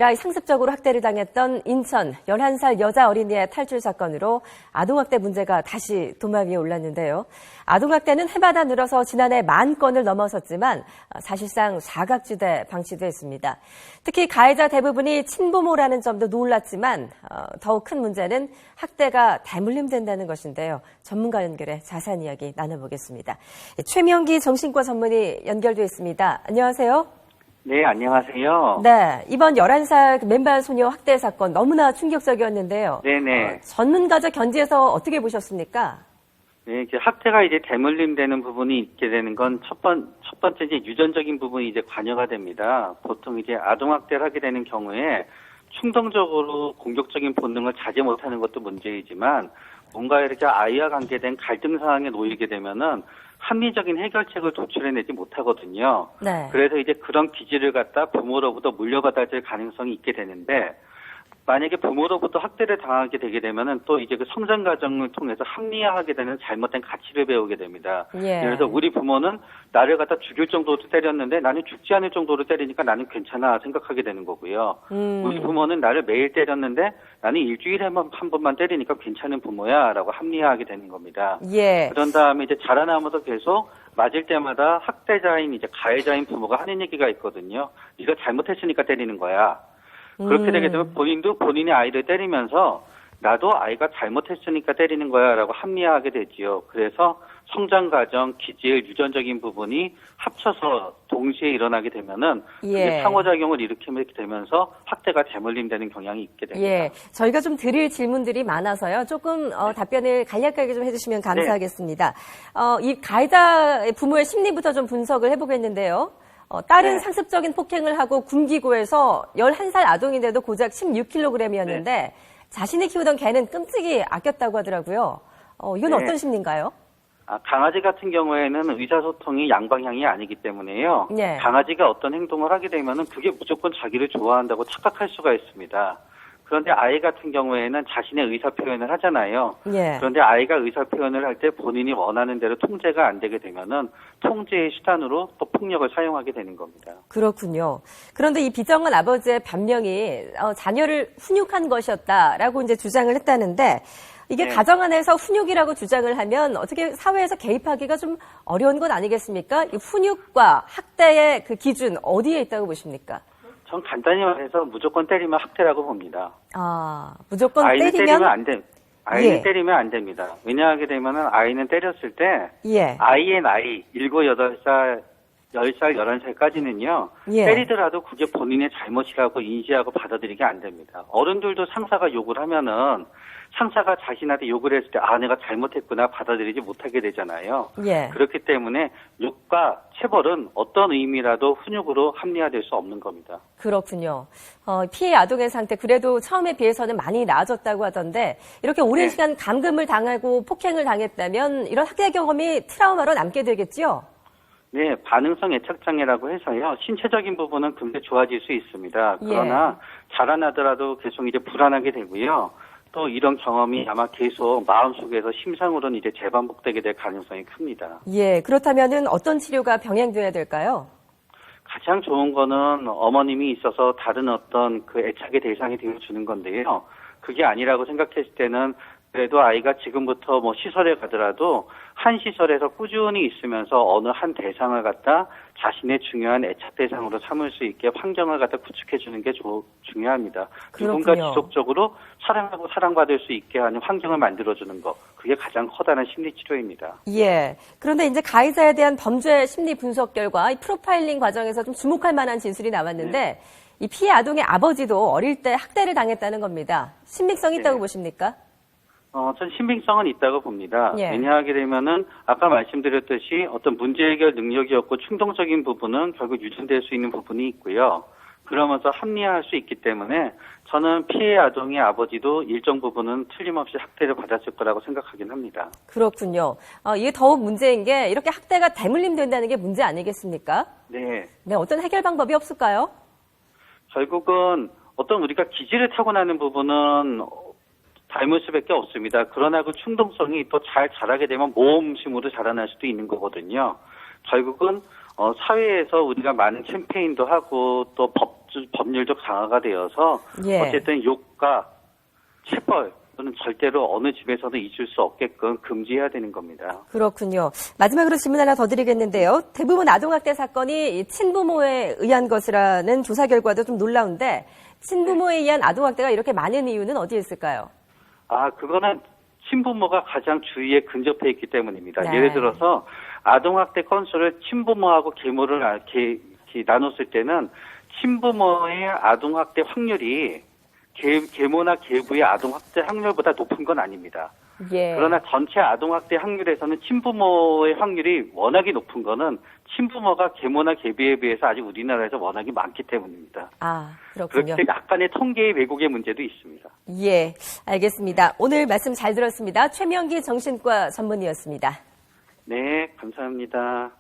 상습적으로 학대를 당했던 인천 11살 여자 어린이의 탈출 사건으로 아동학대 문제가 다시 도마 위에 올랐는데요. 아동학대는 해마다 늘어서 지난해 10,000건을 넘어섰지만 사실상 사각지대 방치도 했습니다. 특히 가해자 대부분이 친부모라는 점도 놀랐지만 더욱 큰 문제는 학대가 대물림된다는 것인데요. 전문가 연결해 자세한 이야기 나눠보겠습니다. 최명기 정신과 전문의 연결되어 있습니다. 안녕하세요. 네, 안녕하세요. 네, 이번 11살 맨발 소녀 학대 사건 너무나 충격적이었는데요. 네네. 전문가적 견지에서 어떻게 보셨습니까? 네, 이제 학대가 이제 대물림되는 부분이 있게 되는 건 첫 번째 이제 유전적인 부분이 이제 관여가 됩니다. 보통 이제 아동학대를 하게 되는 경우에 충동적으로 공격적인 본능을 자제 못하는 것도 문제이지만 뭔가 이렇게 아이와 관계된 갈등 상황에 놓이게 되면은 합리적인 해결책을 도출해내지 못하거든요. 네. 그래서 이제 그런 기질을 갖다 부모로부터 물려받아질 가능성이 있게 되는데 만약에 부모로부터 학대를 당하게 되게 되면은 또 이제 그 성장 과정을 통해서 합리화하게 되는 잘못된 가치를 배우게 됩니다. 예. 그래서 우리 부모는 나를 갖다 죽일 정도로 때렸는데 나는 죽지 않을 정도로 때리니까 나는 괜찮아 생각하게 되는 거고요. 우리 부모는 나를 매일 때렸는데 나는 일주일에 한 번만 때리니까 괜찮은 부모야라고 합리화하게 되는 겁니다. 예. 그런 다음에 이제 자라나면서 계속 맞을 때마다 학대자인 이제 가해자인 부모가 하는 얘기가 있거든요. 네가 잘못했으니까 때리는 거야. 그렇게 되게 되면 본인도 본인의 아이를 때리면서 나도 아이가 잘못했으니까 때리는 거야 라고 합리화하게 되지요. 그래서 성장 과정, 기질, 유전적인 부분이 합쳐서 동시에 일어나게 되면은 예. 상호작용을 일으키게 되면서 학대가 대물림되는 경향이 있게 됩니다. 예, 저희가 좀 드릴 질문들이 많아서요. 조금 답변을 간략하게 좀 해주시면 감사하겠습니다. 이 가해자 부모의 심리부터 좀 분석을 해보겠는데요. 딸은 네. 상습적인 폭행을 하고 굶기고 해서 11살 아동인데도 고작 16kg이었는데 네. 자신이 키우던 개는 끔찍이 아꼈다고 하더라고요. 이건 네. 어떤 심리인가요? 강아지 같은 경우에는 의사소통이 양방향이 아니기 때문에요. 네. 강아지가 어떤 행동을 하게 되면은 그게 무조건 자기를 좋아한다고 착각할 수가 있습니다. 그런데 아이 같은 경우에는 자신의 의사 표현을 하잖아요. 예. 그런데 아이가 의사 표현을 할 때 본인이 원하는 대로 통제가 안 되게 되면은 통제의 수단으로 또 폭력을 사용하게 되는 겁니다. 그렇군요. 그런데 이 비정한 아버지의 변명이 자녀를 훈육한 것이었다라고 이제 주장을 했다는데 이게 네. 가정 안에서 훈육이라고 주장을 하면 어떻게 사회에서 개입하기가 좀 어려운 건 아니겠습니까? 이 훈육과 학대의 그 기준 어디에 있다고 보십니까? 전 간단히 말해서 무조건 때리면 학대라고 봅니다. 무조건 아이는 때리면 안 돼. 아이는 예. 때리면 안 됩니다. 왜냐하게 되면은 아이는 때렸을 때 예. 아이의 나이 7, 8살, 10살, 11살까지는요. 예. 때리더라도 그게 본인의 잘못이라고 인지하고 받아들이게 안 됩니다. 어른들도 상사가 욕을 하면은 상사가 자신한테 욕을 했을 때 내가 잘못했구나 받아들이지 못하게 되잖아요. 예. 그렇기 때문에 욕과 체벌은 어떤 의미라도 훈육으로 합리화될 수 없는 겁니다. 그렇군요. 피해 아동의 상태 그래도 처음에 비해서는 많이 나아졌다고 하던데 이렇게 오랜 네. 시간 감금을 당하고 폭행을 당했다면 이런 학대 경험이 트라우마로 남게 되겠죠? 네, 반응성 애착장애라고 해서요. 신체적인 부분은 금세 좋아질 수 있습니다. 그러나 자라나더라도 계속 이제 불안하게 되고요. 또 이런 경험이 아마 계속 마음속에서 심상으로는 이제 재반복되게 될 가능성이 큽니다. 예, 그렇다면은 어떤 치료가 병행돼야 될까요? 가장 좋은 거는 어머님이 있어서 다른 어떤 그 애착의 대상이 되어주는 건데요. 그게 아니라고 생각했을 때는 그래도 아이가 지금부터 시설에 가더라도 한 시설에서 꾸준히 있으면서 어느 한 대상을 갖다 자신의 중요한 애착 대상으로 삼을 수 있게 환경을 갖다 구축해주는 게 중요합니다. 그렇군요. 누군가 지속적으로 사랑하고 사랑받을 수 있게 하는 환경을 만들어주는 거, 그게 가장 커다란 심리치료입니다. 예. 그런데 이제 가해자에 대한 범죄 심리 분석 결과 이 프로파일링 과정에서 좀 주목할 만한 진술이 나왔는데 이 피해 아동의 아버지도 어릴 때 학대를 당했다는 겁니다. 신빙성이 있다고 보십니까? 전 신빙성은 있다고 봅니다. 예. 왜냐하게 되면은 아까 말씀드렸듯이 어떤 문제 해결 능력이 없고 충동적인 부분은 결국 유전될 수 있는 부분이 있고요. 그러면서 합리화할 수 있기 때문에 저는 피해 아동의 아버지도 일정 부분은 틀림없이 학대를 받았을 거라고 생각하긴 합니다. 그렇군요. 이게 더욱 문제인 게 이렇게 학대가 대물림된다는 게 문제 아니겠습니까? 네. 네, 어떤 해결 방법이 없을까요? 결국은 어떤 우리가 기질을 타고나는 부분은 닮을 수밖에 없습니다. 그러나 그 충동성이 또 잘 자라게 되면 모험심으로 자라날 수도 있는 거거든요. 결국은 사회에서 우리가 많은 캠페인도 하고 또 법률도 강화가 되어서 예. 어쨌든 욕과 체벌 또는 절대로 어느 집에서도 있을 수 없게끔 금지해야 되는 겁니다. 그렇군요. 마지막으로 질문 하나 더 드리겠는데요. 대부분 아동학대 사건이 이 친부모에 의한 것이라는 조사 결과도 좀 놀라운데 친부모에 의한 아동학대가 이렇게 많은 이유는 어디에 있을까요? 그거는 친부모가 가장 주위에 근접해 있기 때문입니다. 네. 예를 들어서 아동학대 건수를 친부모하고 계모를 나눴을 때는 친부모의 아동학대 확률이 계모나 계부의 아동학대 확률보다 높은 건 아닙니다. 예. 그러나 전체 아동학대 확률에서는 친부모의 확률이 워낙에 높은 거는 친부모가 계모나 계부에 비해서 아직 우리나라에서 워낙에 많기 때문입니다. 그렇군요. 그렇게 약간의 통계의 왜곡의 문제도 있습니다. 예, 알겠습니다. 오늘 말씀 잘 들었습니다. 최명기 정신과 전문의였습니다. 네, 감사합니다.